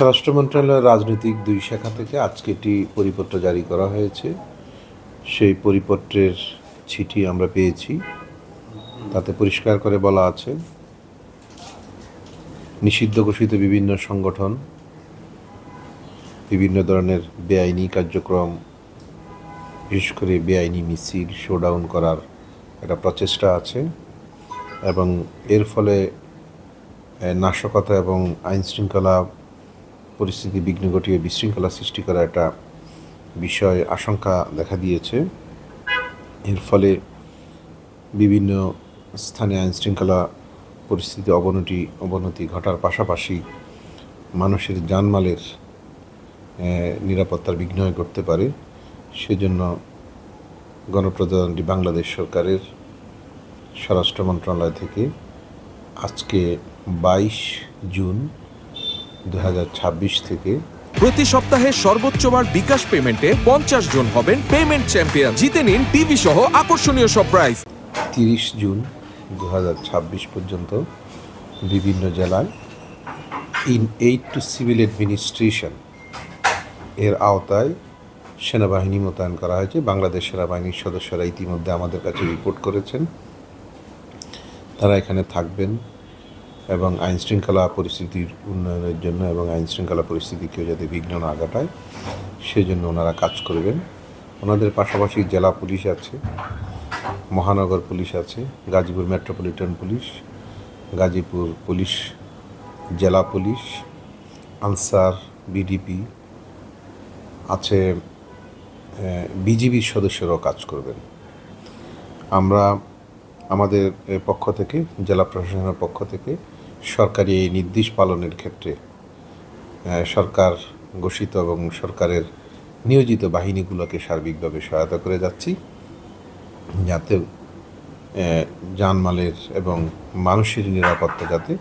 স্বরাষ্ট্র মন্ত্রণালয়ের রাজনৈতিক দুই শাখা থেকে আজকে একটি পরিপত্র জারি করা হয়েছে। সেই পরিপত্রের চিঠি আমরা পেয়েছি। তাতে পরিষ্কার করে বলা আছে, নিষিদ্ধ ঘোষিত বিভিন্ন সংগঠন বিভিন্ন ধরনের বেআইনি কার্যক্রম, বিশেষ করে বেআইনি মিছিল শোডাউন করার একটা প্রচেষ্টা আছে এবং এর ফলে নাশকতা এবং আইনশৃঙ্খলা পরিস্থিতি বিঘ্ন ঘটিয়ে বিশৃঙ্খলা সৃষ্টি করার একটা বিষয় আশঙ্কা দেখা দিয়েছে। এর ফলে বিভিন্ন স্থানে আইনশৃঙ্খলা পরিস্থিতি অবনতি ঘটার পাশাপাশি মানুষের জানমালের নিরাপত্তার বিঘ্ন ঘটতে পারে। সেজন্য গণপ্রজাতন্ত্রী বাংলাদেশ সরকারের স্বরাষ্ট্র মন্ত্রণালয় থেকে আজকে 22 জুন 2026 থেকে প্রতি সপ্তাহে সর্বোচ্চবার বিকাশ পেমেন্টে 50 জন হবেন পেমেন্ট চ্যাম্পিয়ন। জিতে নিন টিভি সহ আকর্ষণীয় সব প্রাইজ। 30 জুন 2026 পর্যন্ত বিভিন্ন জেলায় এইড টু সিভিল অ্যাডমিনিস্ট্রেশন এর আওতায় সেনাবাহিনী মোতায়েন করা হয়েছে। বাংলাদেশ সেনাবাহিনীর সদস্যরা ইতিমধ্যে আমাদের কাছে রিপোর্ট করেছেন, তারা এখানে থাকবেন এবং আইনশৃঙ্খলা পরিস্থিতির উন্নয়নের জন্য এবং আইনশৃঙ্খলা পরিস্থিতিকেও যাতে বিঘ্ন না ঘটায় সেজন্য ওনারা কাজ করবেন। ওনাদের পাশাপাশি জেলা পুলিশ আছে, মহানগর পুলিশ আছে, Gazipur metropolitan police, Gazipur police, জেলা পুলিশ, আনসার, বিডিপি আছে, বিজিবির সদস্যরাও কাজ করবেন। আমরা আমাদের পক্ষ থেকে, জেলা প্রশাসনের পক্ষ থেকে সরকারি এই নির্দেশ পালনের ক্ষেত্রে সরকার ঘোষিত এবং সরকারের নিয়োজিত বাহিনীগুলোকে সার্বিকভাবে সহায়তা করে যাচ্ছি, যাতে জানমালের এবং মানুষের নিরাপত্তা যাতে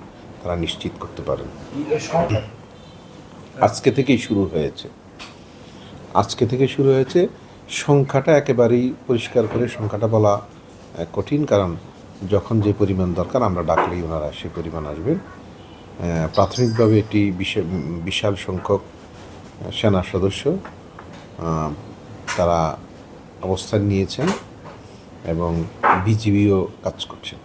তারা নিশ্চিত করতে পারেন। আজকে থেকেই শুরু হয়েছে। সংখ্যাটা একেবারেই পরিষ্কার করে সংখ্যাটা বলা কঠিন, কারণ যখন যে পরিমাণ দরকার আমরা ডাকলেই ওনারা সে পরিমাণ আসবেন। প্রাথমিকভাবে একটি বিশাল সংখ্যক সেনা সদস্য তারা অবস্থান নিয়েছেন এবং বিজিবিও কাজ করছেন।